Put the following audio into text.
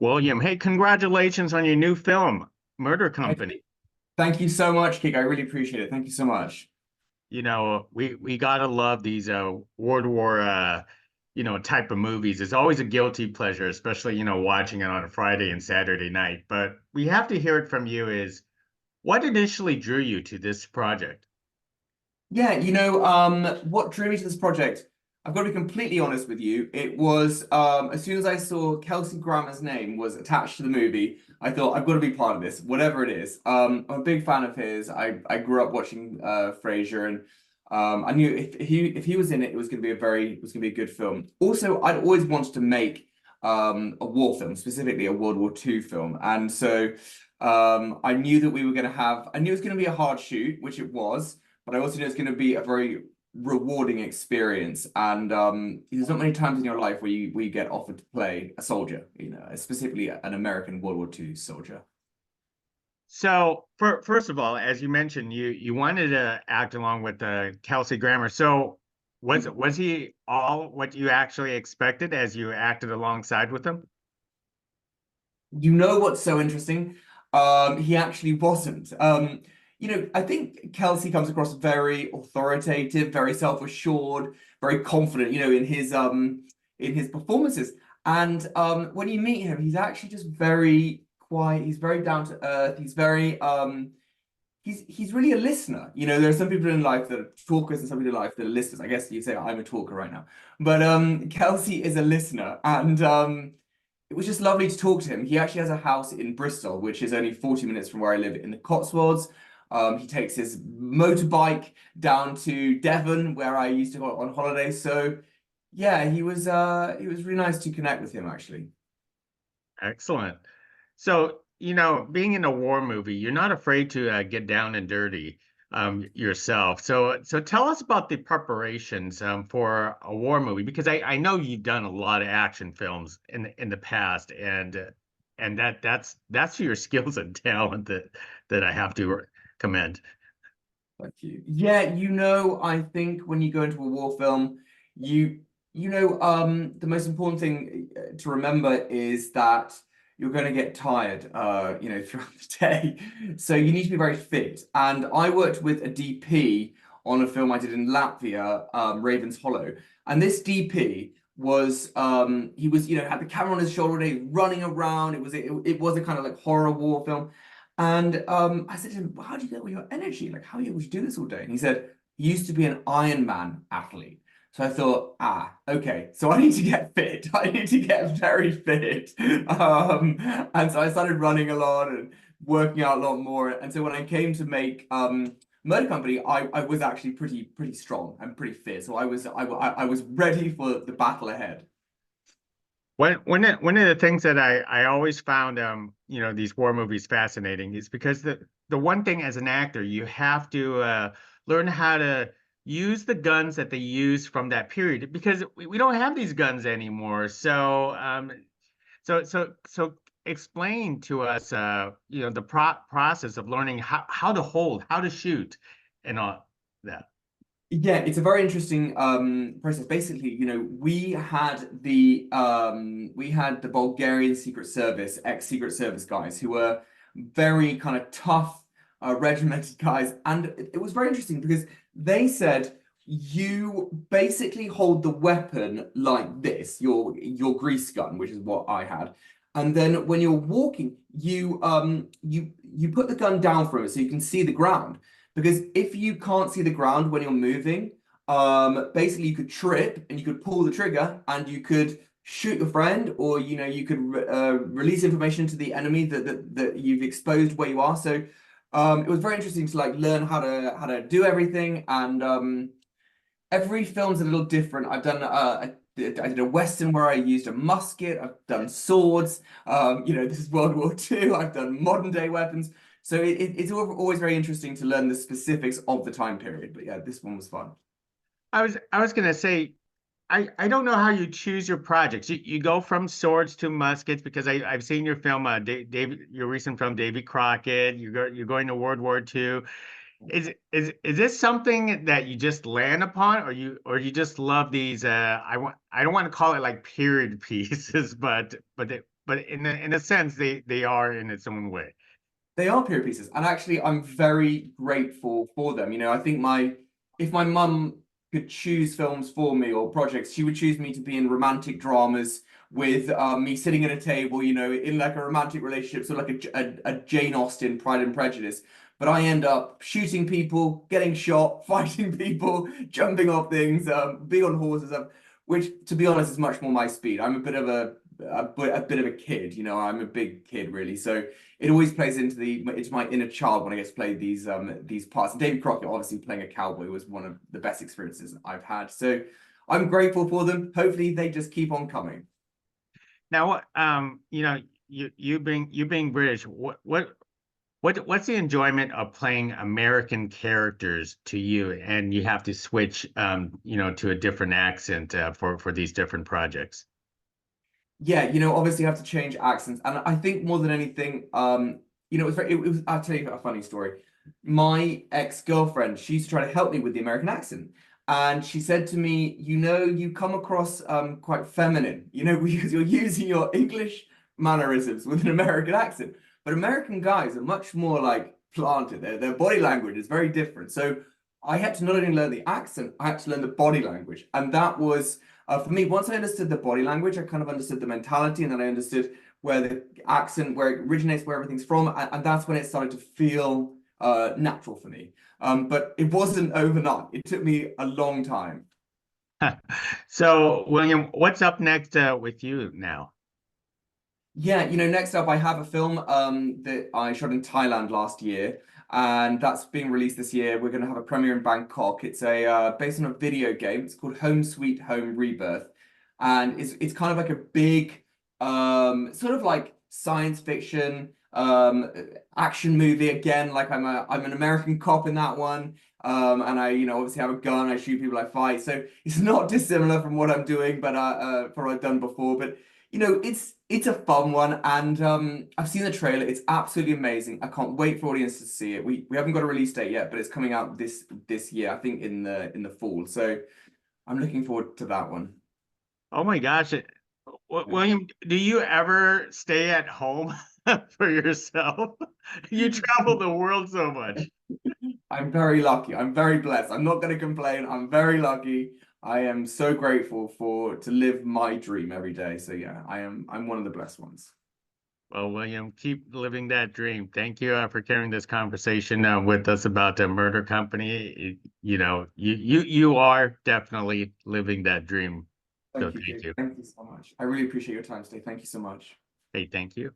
William, hey, congratulations on your new film, Murder Hey, Company. thank you so much, Kik. I really appreciate it. Thank you so much. We gotta love these World War type of movies. It's always a guilty pleasure, especially watching it on a Friday and Saturday night. But we have to hear it from you is what initially drew you to this project? Yeah, what drew me to this project, I've got to be completely honest with you. It was as soon as I saw Kelsey Grammer's name was attached to the movie, I thought I've got to be part of this, whatever it is. I'm a big fan of his. I grew up watching Frasier, and I knew if he was in it, it was gonna be a good film. Also, I'd always wanted to make a war film, specifically a World War II film, and so I knew that we were going to have. I knew it was going to be a hard shoot, which it was, but I also knew it's going to be a very rewarding experience. And there's not many times in your life where you get offered to play a soldier, specifically an American World War II soldier. So, first of all, as you mentioned, you wanted to act along with Kelsey Grammer. So, was he all what you actually expected as you acted alongside with him? You know what's so interesting? He actually wasn't. I think Kelsey comes across very authoritative, very self-assured, very confident, in his performances. And when you meet him, he's actually just very quiet. He's very down to earth. He's really a listener. There are some people in life that are talkers and some people in life that are listeners. I guess you'd say I'm a talker right now. But Kelsey is a listener, and it was just lovely to talk to him. He actually has a house in Bristol, which is only 40 minutes from where I live in the Cotswolds. He takes his motorbike down to Devon, where I used to go on holiday. So yeah, he was really nice to connect with him actually. Excellent. So, being in a war movie, you're not afraid to get down and dirty yourself. So tell us about the preparations for a war movie because I know you've done a lot of action films in the past, and that's your skills and talent that I have to commend. Thank you. Yeah, I think when you go into a war film, you the most important thing to remember is that you're going to get tired, throughout the day. So you need to be very fit. And I worked with a DP on a film I did in Latvia, Raven's Hollow. And this DP he was, had the camera on his shoulder all day, running around. It was a kind of like horror war film. And I said to him, well, how do you get all your energy? Like, how are you able to do this all day? And he said, he used to be an Ironman athlete. So I thought, okay, so I need to get fit. I need to get very fit. And so I started running a lot and working out a lot more. And so when I came to make Murder Company, I was actually pretty strong and pretty fit. So I was ready for the battle ahead. One of the things that I always found these war movies fascinating is because the one thing as an actor you have to learn how to use the guns that they used from that period because we don't have these guns anymore. So explain to us the process of learning how to hold, how to shoot, and all that. Yeah, it's a very interesting process. Basically, we had the Bulgarian Secret Service, ex-Secret Service guys who were very kind of tough, regimented guys, and it was very interesting because they said you basically hold the weapon like this, your grease gun, which is what I had, and then when you're walking, you put the gun down for it so you can see the ground. Because if you can't see the ground when you're moving, basically you could trip and you could pull the trigger and you could shoot your friend, or you could release information to the enemy that you've exposed where you are. So it was very interesting to like learn how to do everything, and every film's a little different. I did a Western where I used a musket. I've done swords. This is World War II. I've done modern day weapons. So it's always very interesting to learn the specifics of the time period. But yeah, this one was fun. I was gonna say I don't know how you choose your projects. You go from swords to muskets because I've seen your film, your recent film, Davy Crockett. You're going to World War II. Is this something that you just land upon, or you just love these? I don't want to call it like period pieces, but but in a sense, they are in its own way. They are period pieces, and actually, I'm very grateful for them. I think if my mum could choose films for me or projects, she would choose me to be in romantic dramas with me sitting at a table, in like a romantic relationship, so like a Jane Austen Pride and Prejudice. But I end up shooting people, getting shot, fighting people, jumping off things, being on horses, which, to be honest, is much more my speed. I'm a bit of a bit of a kid, I'm a big kid, really. So it always plays into my inner child when I get to play these parts. And David Crockett, obviously playing a cowboy, was one of the best experiences I've had. So I'm grateful for them. Hopefully they just keep on coming. Now, you being British, what's the enjoyment of playing American characters to you, and you have to switch, to a different accent for these different projects? Yeah, obviously you have to change accents. And I think more than anything, I'll tell you a funny story. My ex-girlfriend, she used to try to help me with the American accent. And she said to me, you come across quite feminine, because you're using your English mannerisms with an American accent. But American guys are much more like planted. Their body language is very different. So I had to not only learn the accent, I had to learn the body language. And that was for me, once I understood the body language, I kind of understood the mentality, and then I understood where the accent, where it originates, where everything's from, and that's when it started to feel natural for me. But it wasn't overnight. It took me a long time. So, William, what's up next with you now? Yeah, next up I have a film that I shot in Thailand last year, and that's being released this year. We're going to have a premiere in Bangkok. It's a based on a video game. It's called Home Sweet Home Rebirth, and it's kind of like a big sort of like science fiction action movie again. Like I'm an American cop in that one. And I, obviously have a gun. I shoot people. I fight. So it's not dissimilar from what I'm doing, but from what I've done before. But it's a fun one, and I've seen the trailer. It's absolutely amazing. I can't wait for audiences to see it. We haven't got a release date yet, but it's coming out this year, I think in the fall. So I'm looking forward to that one. Oh my gosh. Yeah. William, do you ever stay at home for yourself? You travel the world so much. I'm very lucky. I'm very blessed. I'm not going to complain. I'm very lucky. I am so grateful to live my dream every day. So yeah, I'm one of the blessed ones. Well, William, keep living that dream. Thank you for carrying this conversation with us about the murder company. You are definitely living that dream. So Thank you, thank Jake. you. Thank you so much. I really appreciate your time today. Thank you so much. Hey, thank you.